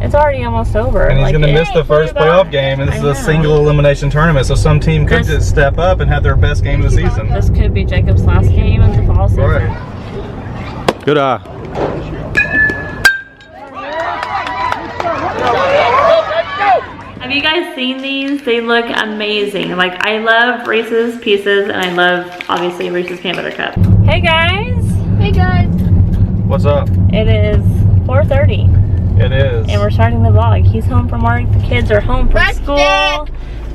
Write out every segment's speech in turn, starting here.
It's already almost over. And he's going to miss the first playoff game, and this is a single elimination tournament, so some team could just step up and have their best game of the season. This could be Jacob's last game of the fall season. Right. Good eye. Have you guys seen these? They look amazing. Like, I love Reese's Pieces, and I love, obviously, Reese's Peanut Butter Cup. Hey guys! Hey guys! What's up? It is 4:30. It is. And we're starting the vlog. He's home from work. The kids are home from school.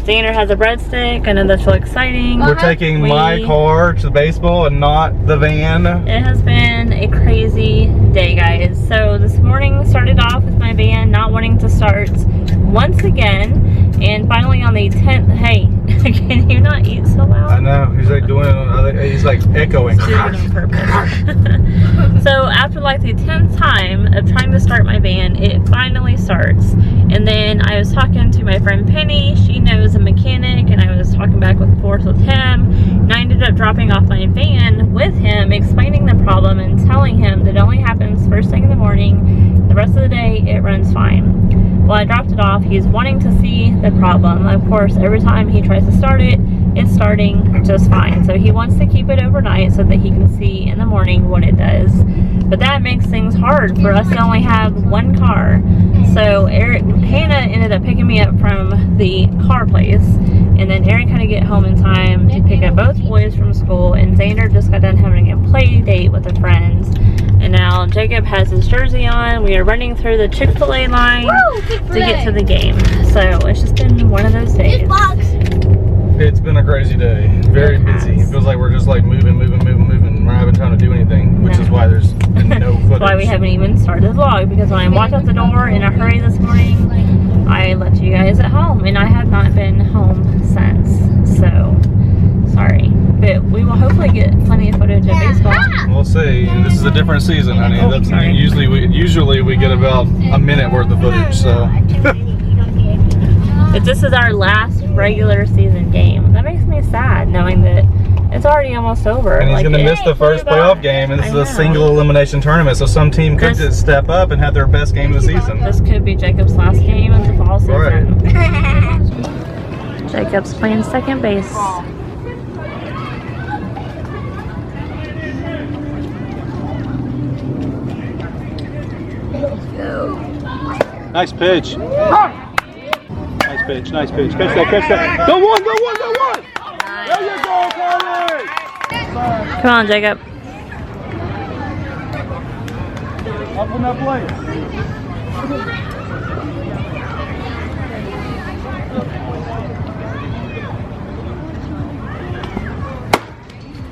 Xander has a breadstick. I know that's really exciting. We're taking my car to the baseball and not the van. It has been a crazy day, guys. So this morning started off with my van not wanting to start once again. And finally on the 10th, hey, can you not eat so loud? I know, he's like doing it, he's like echoing. He's doing it on purpose. So after like the 10th time of trying to start my van, it finally starts. And then I was talking to my friend Penny. She knows a mechanic, and I was talking back and forth with him. And I ended up dropping off my van with him, explaining the problem and telling him that it only happens first thing in the morning. The rest of the day, it runs fine. Well, I dropped it off. He's wanting to see the problem. Of course, every time he tries to start it, it's starting just fine. So he wants to keep it overnight so that he can see in the morning what it does. But that makes things hard for us to only have one car. So Hannah ended up picking me up from the car place. And then Erin kind of get home in time to pick up both boys from school. And Xander just got done having a play date with a friend. And now Jacob has his jersey on. We are running through the Chick-fil-A line to get to the game. So it's just been one of those days. It's been a crazy day. Very busy. It feels like we're just like moving. We're not having time to do anything, which is why there's been no footage. That's why we haven't even started the vlog, because when I walked out the door in a hurry this morning, I left you guys at home, and I have not been home since. So, sorry. But we will hopefully get plenty of footage of baseball. We'll see. This is a different season, honey. That's usually we get about a minute worth of footage. So. But this is our last regular season game. That makes me sad knowing that it's already almost over. And he's going to miss the first playoff game, and this is a single elimination tournament, so some team could just step up and have their best game of the season. This could be Jacob's last game of the fall season. Right. Jacob's playing second base. Nice pitch. Nice pitch, nice pitch. Catch that, catch that. Go one, go one, go one! There you go, Carly! Come on, Jacob. Up on that plate.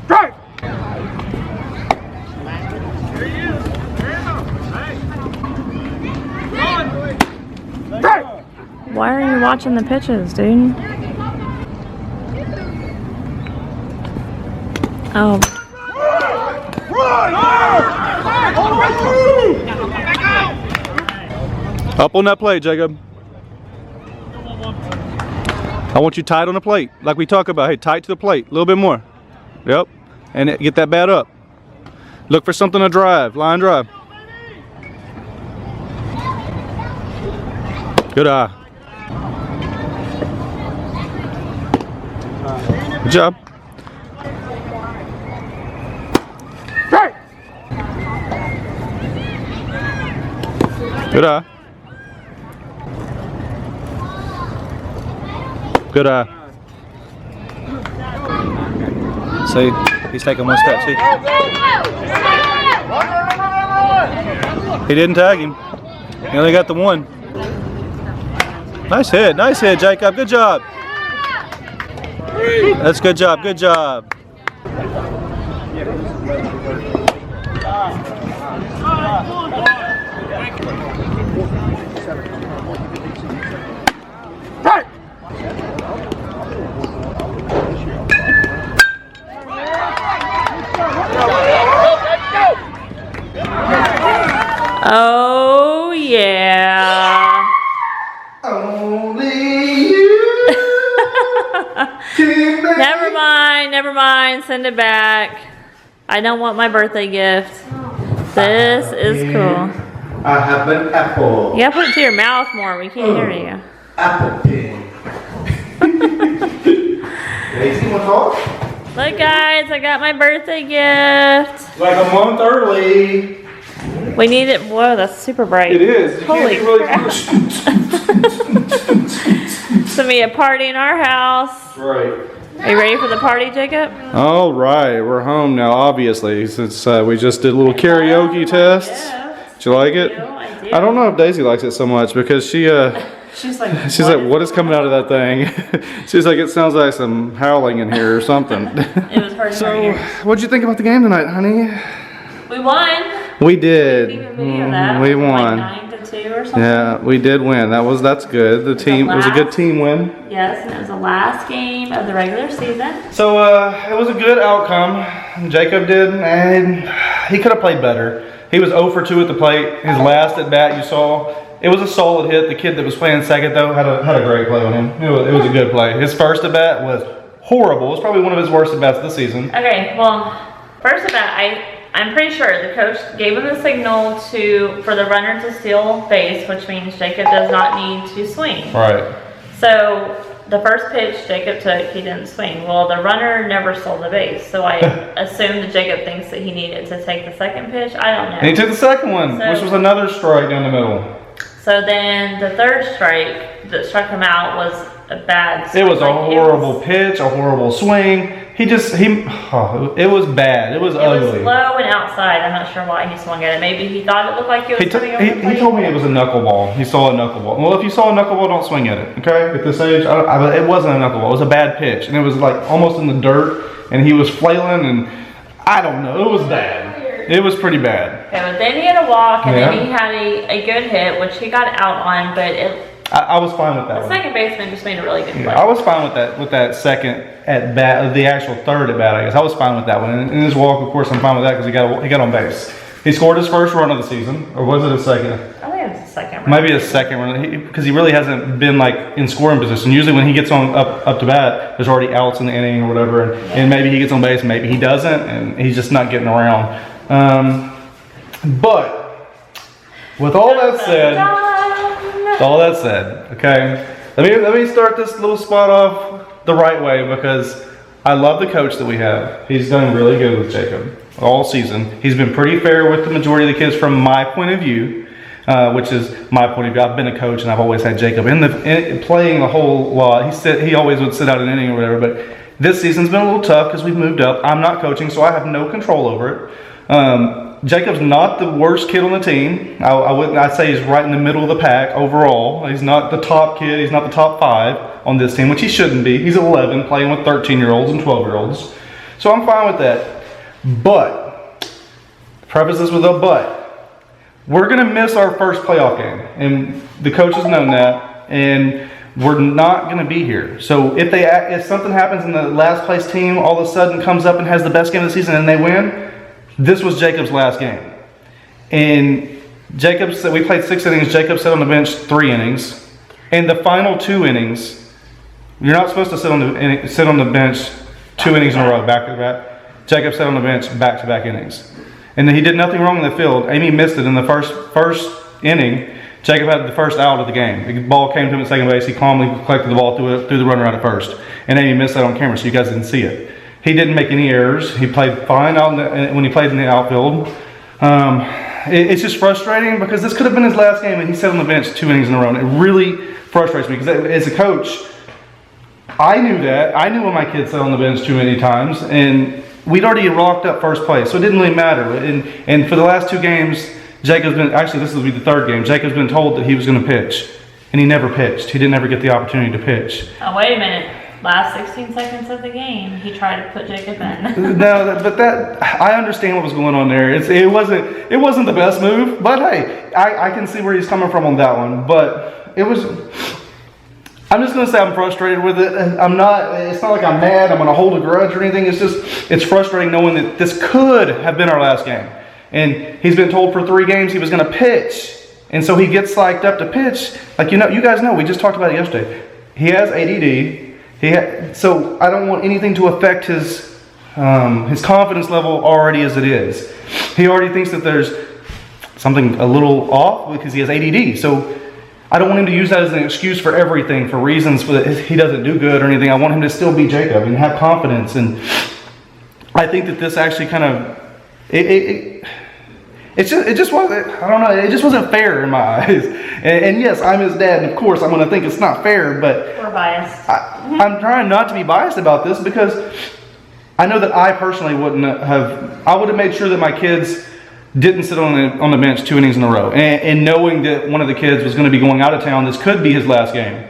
Strike! Why are you watching the pitches, dude? Oh. Up on that plate, Jacob. I want you tight on the plate, like we talk about. Hey, tight to the plate, a little bit more. Yep, and get that bat up. Look for something to drive, line drive. Good eye. Good job. Good eye. Good eye. See, he's taking one step. See, he didn't tag him. He only got the one. Nice hit, Jacob. Good job. That's good job. Good job. Oh yeah. Only you. Never mind. Send it back. I don't want my birthday gift. This is cool. I have an apple. You gotta put it to your mouth more. We can't hear you. Apple pig. Daisy, what's off? Look, guys, I got my birthday gift. Like a month early. We need it. Whoa, that's super bright. It is. You Holy can't be really crap. It's gonna be a party in our house. Right. Are you ready for the party, Jacob? All right, we're home now, obviously, since we just did a little karaoke test. Did you like it? I do. I don't know if Daisy likes it so much because she's like, what is coming out of that thing? She's like, it sounds like some howling in here or something. It was hard. So, what'd you think about the game tonight, honey? We won. We did. We video that. We Like won. 9-2 or something. Yeah, we did win. That's good. The team, it was a good team win. Yes, and it was the last game of the regular season. So it was a good outcome. Jacob did, and he could have played better. He was 0 for 2 at the plate. His last at bat, you saw, it was a solid hit. The kid that was playing second though had a great play on him. It was a good play. His first at bat was horrible. It was probably one of his worst at bats of the season. Okay, well, first at bat, I'm pretty sure the coach gave him the signal for the runner to steal base, which means Jacob does not need to swing. Right. So the first pitch Jacob took, he didn't swing. Well, the runner never stole the base, so I assumed that Jacob thinks that he needed to take the second pitch. I don't know. And he took the second one, which was another strike down the middle. So then the third strike that struck him out was a bad swing. It was a horrible pitch, a horrible swing. It was bad. It was ugly. It was low and outside. I'm not sure why he swung at it. Maybe he thought it looked like it was coming over the plate. He told me it was a knuckleball. He saw a knuckleball. Well, if you saw a knuckleball, don't swing at it, okay? At this age, it wasn't a knuckleball. It was a bad pitch. And it was like almost in the dirt. And he was flailing and I don't know. It was bad. It was pretty bad. Okay, but then he had a walk and then he had a good hit, which he got out on, but I was fine with that the one. second baseman just made a really good play. I was fine with that second at bat, the actual third at bat, I guess. I was fine with that one. And in his walk, of course, I'm fine with that because he got on base. He scored his first run of the season, or was it a second? I think it was the second run. Maybe a second run, because he really hasn't been like in scoring position. Usually when he gets on up to bat, there's already outs in the inning or whatever, and maybe he gets on base, maybe he doesn't, and he's just not getting around. But with all that said, okay, let me start this little spot off the right way because I love the coach that we have. He's done really good with Jacob all season. He's been pretty fair with the majority of the kids from my point of view, which is my point of view. I've been a coach and I've always had Jacob playing a whole lot. He always would sit out an inning or whatever, but this season's been a little tough because we've moved up. I'm not coaching, so I have no control over it. Jacob's not the worst kid on the team. I'd say he's right in the middle of the pack overall. He's not the top kid. He's not the top 5 on this team, which he shouldn't be. He's 11 playing with 13-year-olds and 12-year-olds. So I'm fine with that. But, preface this with a but. We're going to miss our first playoff game. And the coaches know that. And we're not going to be here. So if something happens and the last place team all of a sudden comes up and has the best game of the season and they win, this was Jacob's last game. And Jacob said, we played 6 innings. Jacob sat on the bench 3 innings. And the final 2 innings, you're not supposed to sit on the bench 2 innings in a row, back to back. Jacob sat on the bench back-to-back innings. And then he did nothing wrong in the field. Amy missed it in the first inning. Jacob had the first out of the game. The ball came to him at second base. He calmly collected the ball, threw the runner out at first. And Amy missed that on camera, so you guys didn't see it. He didn't make any errors. He played fine when he played in the outfield. It's just frustrating because this could have been his last game and he sat on the bench 2 innings in a row. And it really frustrates me because as a coach, I knew that. I knew when my kids sat on the bench too many times and we'd already locked up first place, so it didn't really matter. And for the last 2 games, this will be the 3rd game, Jacob's been told that he was going to pitch. And he never pitched. He didn't ever get the opportunity to pitch. Oh, wait a minute. Last 16 seconds of the game, he tried to put Jacob in. No, but I understand what was going on there. It wasn't the best move, but hey, I can see where he's coming from on that one. But I'm just gonna say I'm frustrated with it. It's not like I'm mad. I'm gonna hold a grudge or anything. It's frustrating knowing that this could have been our last game, and he's been told for 3 games he was gonna pitch, and so he gets psyched up to pitch. Like you guys know, we just talked about it yesterday. He has ADD. So I don't want anything to affect his confidence level already as it is. He already thinks that something a little off because he has ADD. So I don't want him to use that as an excuse for everything, for reasons that he doesn't do good or anything. I want him to still be Jacob and have confidence. And I think that this actually kind of, it just wasn't, I don't know, it just wasn't fair in my eyes. And yes, I'm his dad, and of course I'm going to think it's not fair, but We're biased. I'm trying not to be biased about this because I know that I personally wouldn't have, I would have made sure that my kids didn't sit on the bench 2 innings in a row. And knowing that one of the kids was going to be going out of town, this could be his last game.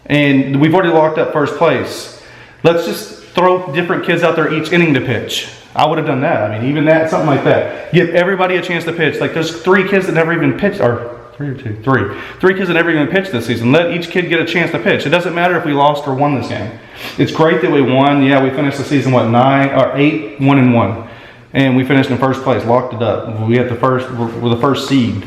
And we've already locked up first place. Let's just throw different kids out there each inning to pitch. I would have done that. I mean, even that, something like that. Give everybody a chance to pitch. Like there's 3 kids that never even pitched, or 3 or 2, 3. 3 kids that never even pitched this season. Let each kid get a chance to pitch. It doesn't matter if we lost or won this game. It's great that we won. Yeah, we finished the season, 8, 1-1. And we finished in first place, locked it up. We're the first seed.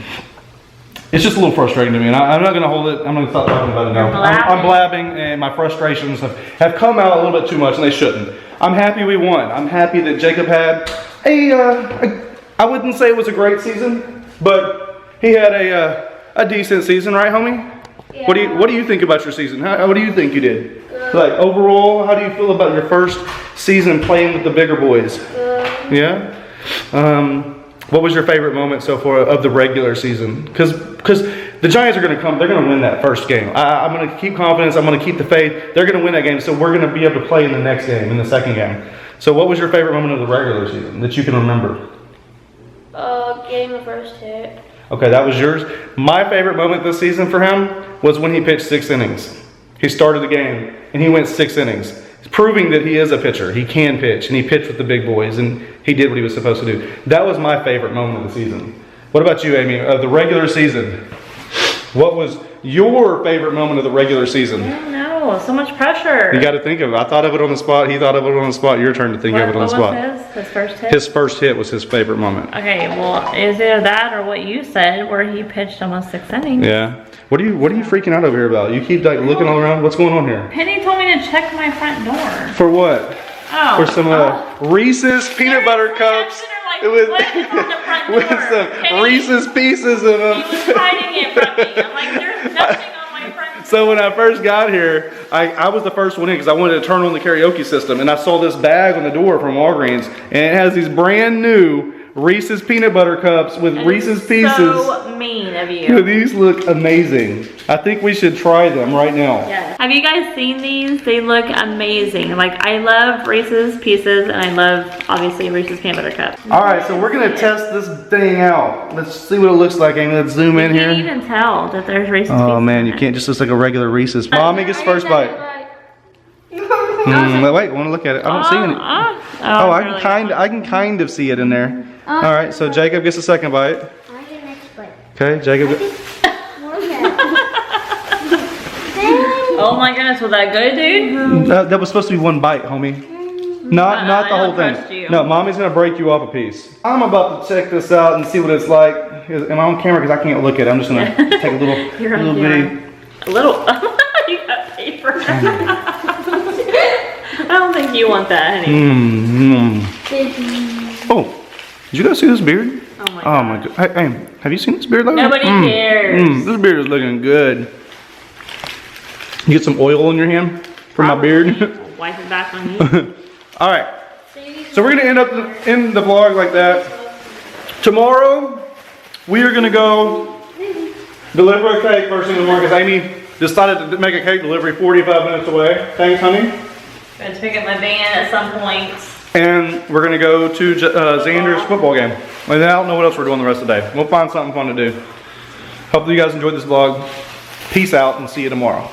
It's just a little frustrating to me, and I'm not going to hold it. I'm going to stop talking about it now. I'm blabbing, and my frustrations have come out a little bit too much, and they shouldn't. I'm happy we won. I'm happy that Jacob had I wouldn't say it was a great season, but he had a decent season, right, homie? Yeah. What do you think about your season? What do you think you did? Good. Like overall, how do you feel about your first season playing with the bigger boys? Good. Yeah. What was your favorite moment so far of the regular season? Because the Giants are going to come. They're going to win that first game. I'm going to keep confidence. I'm going to keep the faith. They're going to win that game. So we're going to be able to play in the next game, in the second game. So what was your favorite moment of the regular season that you can remember? Getting the first hit. Okay, that was yours. My favorite moment this season for him was when he pitched 6 innings. He started the game and he went 6 innings. He's proving that he is a pitcher. He can pitch, and he pitched with the big boys, and he did what he was supposed to do. That was my favorite moment of the season. What about you, Amy? Of the regular season, what was your favorite moment of the regular season? I don't know. So much pressure. You got to think of it. I thought of it on the spot. He thought of it on the spot. Your turn to think of it on the spot. What was his first hit? His first hit was his favorite moment. Okay, well, is either that or what you said, where he pitched almost 6 innings. Yeah. What are you freaking out over here about? You keep like looking all around. What's going on here? Penny told me to check my front door. For what? Oh. For some Reese's peanut butter cups. With, what is on the front door? With some Penny, Reese's Pieces in them. he was hiding it from me. I'm like, there's nothing on my front door. So when I first got here, I was the first one in because I wanted to turn on the karaoke system, and I saw this bag on the door from Walgreens, and it has these brand new Reese's peanut butter cups with Reese's Pieces. So mean of you. These look amazing. I think we should try them right now. Yes. Have you guys seen these? They look amazing. Like, I love Reese's Pieces, and I love, obviously, Reese's peanut butter cups. All right, so we're gonna test this thing out. Let's see what it looks like, Amy. Let's zoom in here. You can't even tell that there's Reese's Pieces. Oh man, you can't just look like a regular Reese's. Mommy gets first bite. Wait, want to look at it? I don't see any. I can kind of see it in there. All right, so Jacob gets the second bite. I get next bite. Okay, Jacob. Oh my goodness, was that good, dude? That was supposed to be one bite, homie. Not the whole thing. No, Mommy's gonna break you off a piece. I'm about to check this out and see what it's like. Am I on camera? Because I can't look at it. I'm just gonna take a little bitty. A little. You got paper. I don't think you want that, honey. Oh, did you guys see this beard? Oh my god. Oh my god. Hey, have you seen this beard lately? Nobody cares. This beard is looking good. You get some oil in your hand from my beard. Wipe it back on you. All right. So we're gonna end up in the vlog like that. Tomorrow, we are gonna go deliver a cake first thing in the morning because Amy decided to make a cake delivery 45 minutes away. Thanks, honey. I'm gonna pick up my van at some point. And we're gonna go to Xander's football game. And I don't know what else we're doing the rest of the day. We'll find something fun to do. Hopefully you guys enjoyed this vlog. Peace out and see you tomorrow.